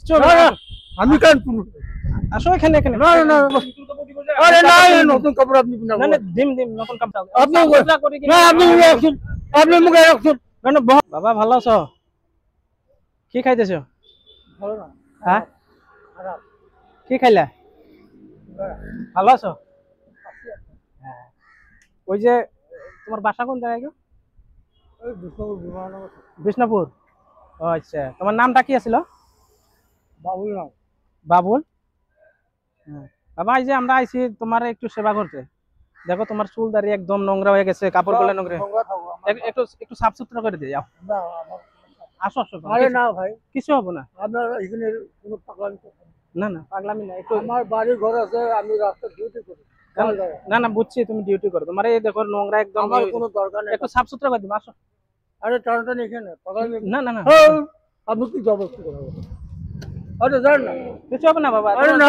চলো আমি কেন আসো এখানে এখানে না না আরে না নতুন কাপড় আপনি না না দিম দিম নতুন কাপড় আপনি না আপনি রাখুন আপনি মুখে রাখুন না না বাবা ভালো আছো কি খাইতেছো ভালো না হ্যাঁ খারাপ কি খাইলা ভালো আছো হ্যাঁ ওই যে তোমার বাসা কোন জায়গায় গো বিষ্ণুপুর ও আচ্ছা তোমার নামটা কি ছিল বাবুল নাম বাবুল বাবা এই যে আমরা আইছি তোমার একটু সেবা করতে দেখো তোমার চুল দাড়ি একদম নোংরা হয়ে গেছে কাপড় গুলো নোংরা একটু একটু সাফ সুতরা করে দিয়ে যাও আসো আসো আরে না ভাই কিছু হবে না আপনার এখানে কোনো পাগলামি না না পাগলামি না একটু আমার বাড়ি ঘর আছে আমি রাস্তা ডিউটি করি না না বুঝছি তুমি ডিউটি করো তোমার এই দেখো নোংরা একদম আমার কোনো দরকার নেই একটু সাফ সুতরা করে দিবা আসো আরে টানটানি এখানে পাগলামি না না না আপনি কি জবরদস্তি করবেন আরে জান না কিছু হবে না বাবা আরে না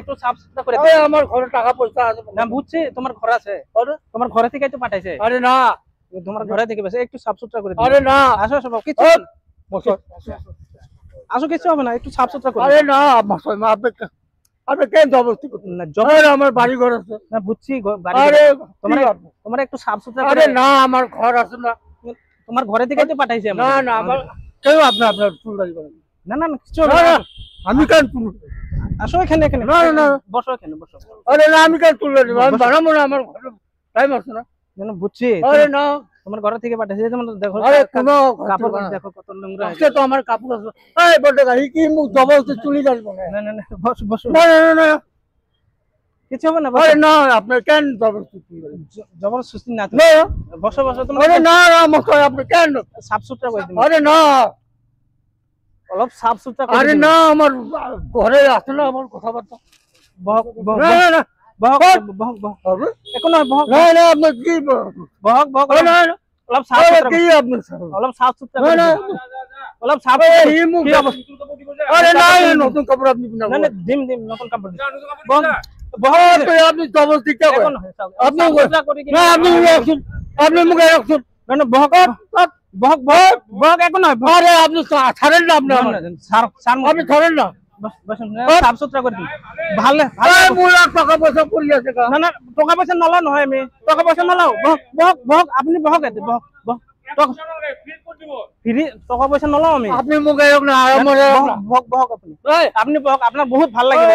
একটু সাফ সুতরা করে দাও আমার ঘরে টাকা পয়সা আছে না বুঝছি তোমার ঘর আছে তোমার ঘরে থেকে তো পাঠাইছে আরে না তোমার ঘরে থেকে বসে একটু সাফ সুতরা করে দাও আরে না আসো আসো কিছু আসো কিছু হবে না একটু সাফ সুতরা করে আরে না আপনি কেন জবরদস্তি করছেন না জবর আমার বাড়ি ঘর আছে না বুঝছি বাড়ি আরে তোমার একটু সাফ সুতরা করে আরে না আমার ঘর আছে না তোমার ঘরে থেকে তো পাঠাইছে না না আমার কেউ আপনার চুল দাড়ি করেন না না কিছু না আমি কেন চুল আসো এখানে এখানে না না বসো এখানে বসো আরে না আমি কেন চুল দাড়ি আমি বানাবো না আমার ঘরে টাইম আছে না না বুঝছি আরে না তোমার ঘর থেকে পাঠাইছে তোমরা দেখো আরে কোনো কাপড় দেখো কত নোংরা আছে তো আমার কাপড় আছে এই বড় গাই কি মুখ জবরদস্তি চুলি দাড়ি না না না বসো বসো না না না কিছু হবে না আরে না আপনি কেন জবরদস্তি না তো বসো বসো তোমরা আরে না মশাই আপনি কেন সাফ সুতরা করে দিন আরে না অলপ সাফ সুতরা করে আরে না আমার ঘরে আছে না আমার কথাবার্তা বক বক না না বক বক বক এখন না বক না না আপনি কি বক বক না না অলপ সাফ সুতরা কি আপনি অলপ সাফ সুতরা করে না অলপ সাফ এই মুখ আরে না নতুন কাপড় আপনি না না দিম দিম নতুন কাপড় বক বহুত আপনি জবরদস্তি করেন আপনি না আপনি রাখুন আপনি মুখে রাখুন না বক বক বক বক এখন নয় আরে আপনি ছাড়েন না আপনি আপনি ছাড়েন না সাফ সুতরা করে দিন ভালো ভালো টাকা পয়সা পড়ে আছে না না টাকা পয়সা নলা নহয় আমি টাকা পয়সা নলাও বক বক বক আপনি বক এতে বক বক ফ্রি টাকা পয়সা নলাও আমি আপনি মুখে রাখ না আমার বক বক আপনি আপনি বক আপনার বহুত ভালো লাগে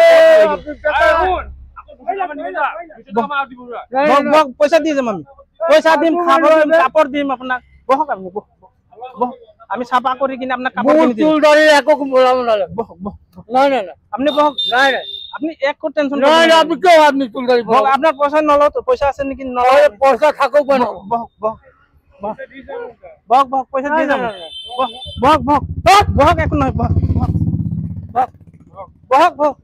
পয়সা দিয়ে যাম আমি পয়সা দিম খাবার দিম কাপড় দিম আপনার বহক আপনি আমি সাফা করি কিনা আপনার কাপড় কিনে দিই চুল দাড়ি একক বলাম না বহক বহক না না না আপনি বহক না না আপনি এক কোট টেনশন না না আপনি কেউ আপনি চুল দাড়ি বহক আপনার পয়সা নলো তো পয়সা আছে নাকি নলো পয়সা থাকুক কেন বহক বহক বহক বহক পয়সা দিয়ে যাম বহক বহক বহক এখন নয় বহক বহক বহক বহক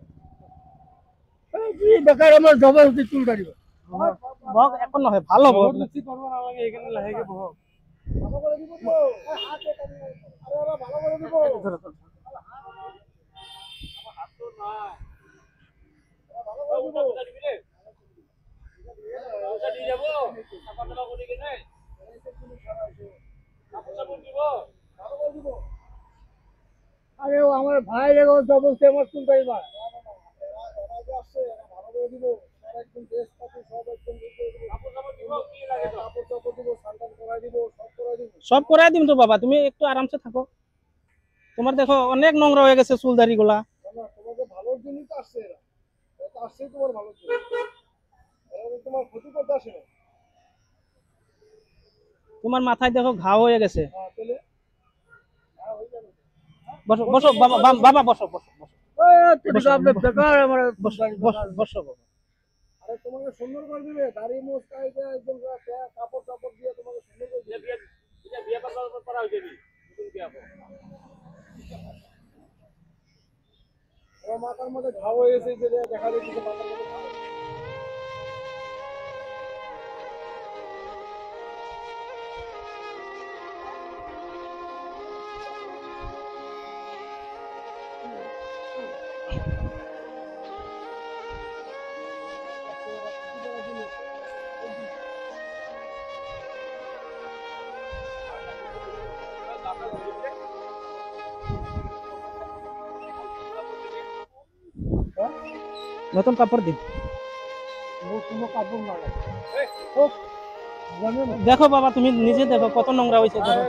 বেকার আমার জবরদস্তি চুল দাড়ি বহক এখন নয় ভালো বহক জবরদস্তি করব না লাগে এখানে লাগে বহক ভালো করে দিব তো হাতে কাটি আরে আরে ভালো করে দিব আমার হাত তো না ভালো করে দিব দিবি রে ওটা দিয়ে যাব টাকা করে কিনে কাপড় দিব ভালো করে দিব আরে আমার ভাই রে জবরদস্তি আমার চুল দাড়ি বা আসছে ভালো করে দিব একদম ড্রেস পাতি সব একদম কাপড় দিব কি লাগে তো কাপড় দিব সান্তান করাই দিব সব করাই দিম তো বাবা তুমি একটু আরামসে থাকো তোমার দেখো অনেক নোংরা হয়ে গেছে চুল দাড়ি গুলা তোমাকে ভালোর জন্যই তো আসছে এরা এটা আসছে তোমার ভালোর জন্য এরা তোমার ক্ষতি করতে আসে না তোমার মাথায় দেখো ঘা হয়ে গেছে হ্যাঁ তাহলে ঘা হয়ে যাবে বসো বসো বাবা বাবা বসো বসো বসো আপনি বেকার আমার বসো বসো বাবা আরে তোমাকে সুন্দর করে দিবে দাড়ি মুছ কাইতে একদম কাপড় কাপড় দিয়ে তোমাকে সুন্দর করে দিবে এটা বিয়ে করা হইছে নি নতুন বিয়ে করো ও মাথার মধ্যে ঘা হয়ে গেছে যে দেখা যায় কিছু মাথার মধ্যে ঘা নতুন কাপড় দিন। কোনো কাপড় না লাগে। দেখো বাবা, তুমি নিজে দেখো কত নোংরা হয়েছে দেখো।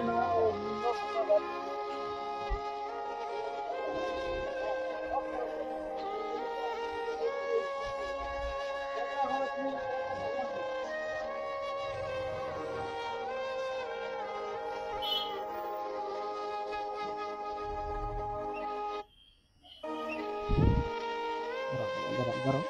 দাঁড়াও, দাঁড়াও।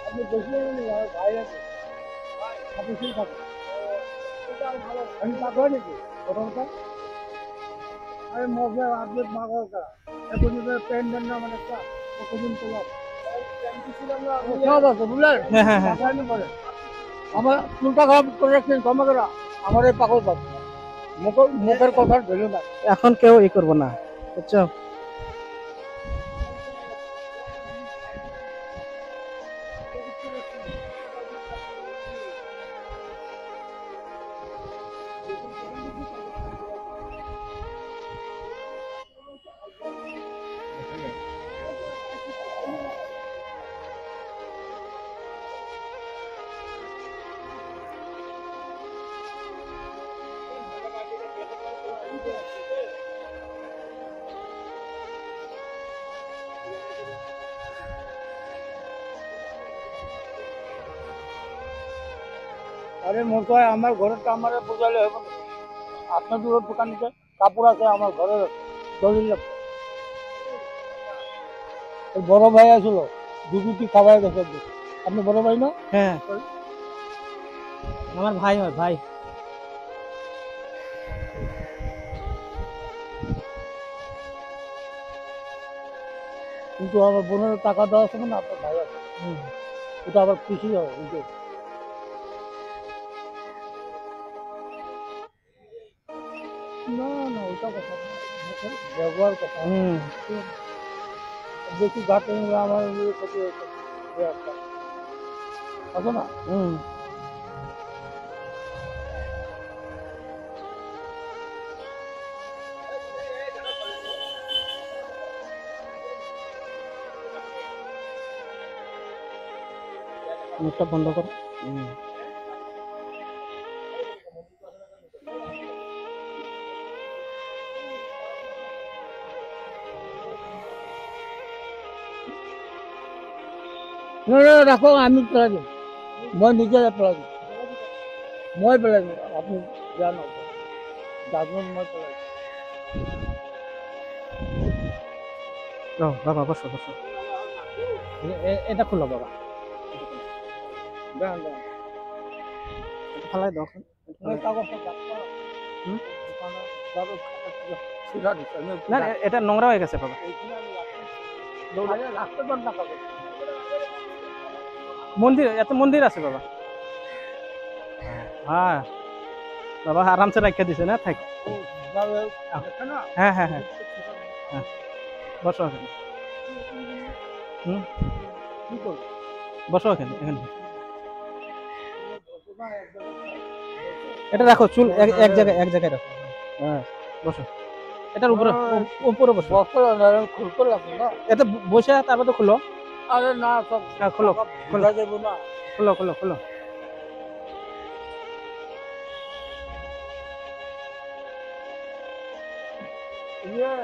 আপনি দেখলেন ভাই আছে আপনি ঠিক থাকেন আমি পাবো নাকি প্রথমটা আরে মজা আপনি মাগো কা এখন প্যান্ট দেন না মানে কা কতদিন তোলা সব আছে বুঝলেন আমার চুলটা খারাপ করে রাখছেন তোমাকে আমার এই পাগল পাবো মুখের কথা ভেলো না এখন কেউ ই করবো না, বুঝছো? আরে মশাই আমার ঘরের তো আমার বোঝালে হবে না আপনাদের দোকানে কাপড় আছে আমার ঘরের দলিল আছে বড় ভাই আসলো দুটি খাবার গেছে আপনি বড় ভাই না হ্যাঁ, আমার ভাই হয় ভাই। কিন্তু আমার বোনের টাকা দেওয়ার সময় না আপনার ভাই আছে ওটা আবার খুশি হবে বুঝতে না না ওটা কথা না। ব্যবহার কথা বেশি ঘাটে নিলে আমার ক্ষতি হয়েছে আছে না মুখটা বন্ধ করো। না না রাখো আমি পেলাই দিম মই নিজে পেলাই দিম মই পেলাই দিম আপনি জানো ডাস্টবিন মই পেলাই দিম বাবা বসো বসো, এটা খুলো বাবা, দেন দেন এটা ফালাই দাও। না এটা নোংরা হয়ে গেছে বাবা, মন্দির এত মন্দির আছে বাবা। হ্যাঁ বাবা আরামসে রাখা দিছে না, থাক। হ্যাঁ হ্যাঁ হ্যাঁ হ্যাঁ, বসো এখানে। বসো এখানে এখানে। এটা রাখো, চুল এক জায়গায় রাখো। হ্যাঁ বসো, এটার উপরে উপরে বসো। খুলতে লাগবে না এটা বসে তারপর তো খুলো। আরে না সব হ্যাঁ খুলো খোলা যাবো না খুলো খুলো খুলো। ইয়ে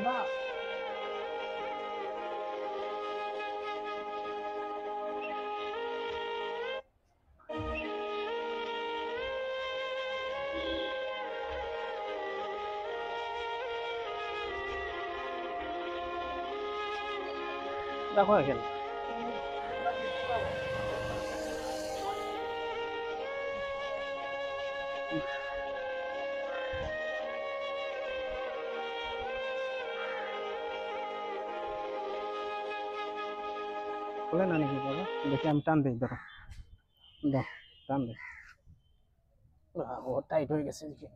না রাখো এখানে। খুলে না নাকি বাবা, দেখি আমি টান দিই, ধরো দাও, টান দিই। ও টাইট হয়ে গেছে দেখি।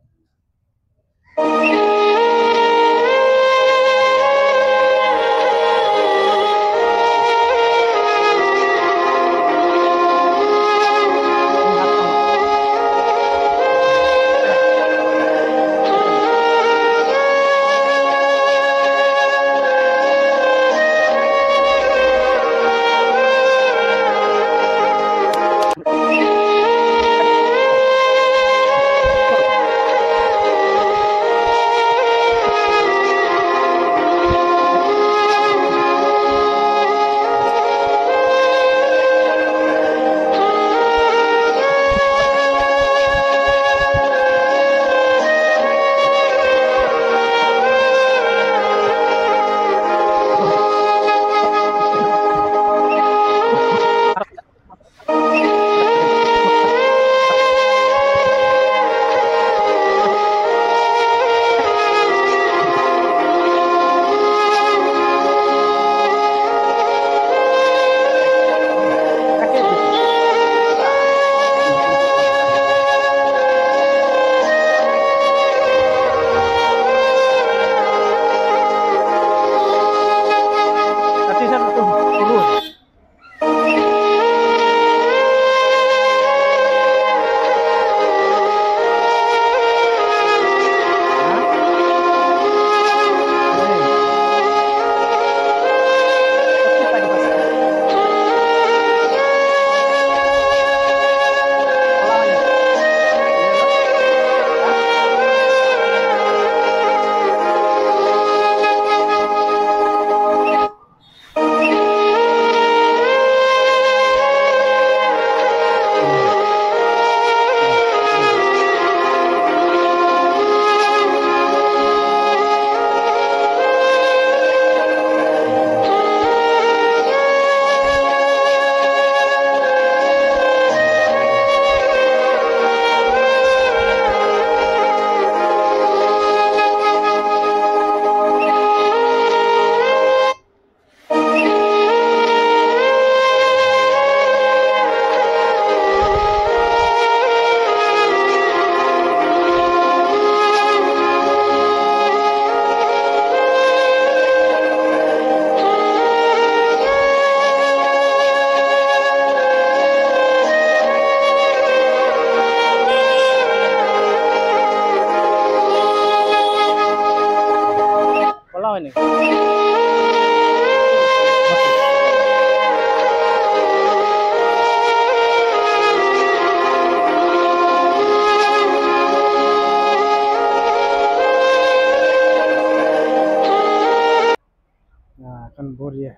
এখন বঢ়িয়া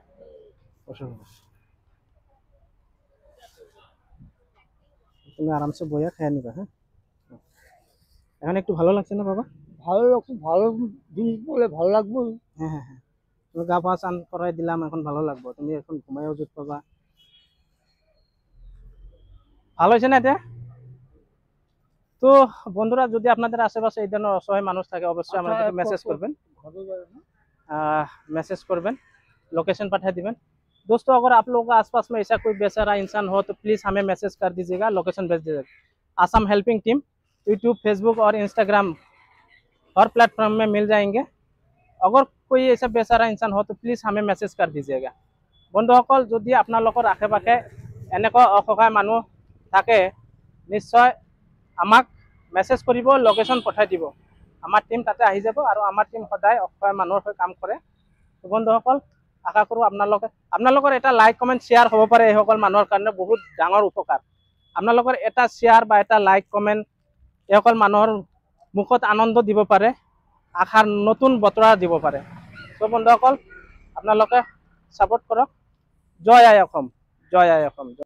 বসো তুমি আরামসে বইয়া খেয়ে নিবা। হ্যাঁ, এখন একটু ভালো লাগছে না বাবা? ভালো লাগছে, ভালো জিনিস বলে ভালো লাগবে। হ্যাঁ হ্যাঁ হ্যাঁ, তুমি গা পা চান করাই দিলাম, এখন ভালো লাগবে, তুমি এখন ঘুমাইও জুত পাবা। ভালো হয়েছে না এটা? তো বন্ধুরা, যদি আপনাদের আশেপাশে এই ধরনের অসহায় মানুষ থাকে অবশ্যই আমাদেরকে মেসেজ করবেন, मैसेज करबें, लोकेशन पठा दिबें। दोस्तों, अगर आप लोगों के आसपास में ऐसा कोई बेचारा इंसान हो तो प्लीज़ हमें मैसेज कर दीजिएगा, लोकेशन भेज दीजिएगा। Assam helping team YouTube, Facebook और इंस्टाग्राम हर प्लेटफॉर्म में मिल जाएंगे। अगर कोई ऐसा बेचारा इंसान हो तो प्लीज़ हमें मैसेज कर दीजिएगा। বন্ধুসকল, যদি আপোনালোকৰ আশে পাশে এনেকুৱা অসহায় মানুহ থাকে নিশ্চয় আমাক মেছেজ কৰিব, লোকেশ্যন পঠাই দিব, আমাৰ টিম তাতে আহি যাব আৰু আমাৰ টিম সদায় অসহায় মানুহৰ হৈ কাম কৰে। বন্ধুসকল, আশা কৰোঁ আপোনালোকৰ এটা লাইক কমেণ্ট শ্বেয়াৰ হ'ব পাৰে, এইসকল মানুহৰ কাৰণে বহুত ডাঙৰ উপকাৰ। আপোনালোকৰ এটা শ্বেয়াৰ বা এটা লাইক কমেণ্ট এইসকল মানুহৰ মুখত আনন্দ দিব পাৰে, আশাৰ নতুন বতৰা দিব পাৰে। তো বন্ধুসকল, আপোনালোকে ছাপোৰ্ট কৰক। জয় আই অসম, জয় আই অসম।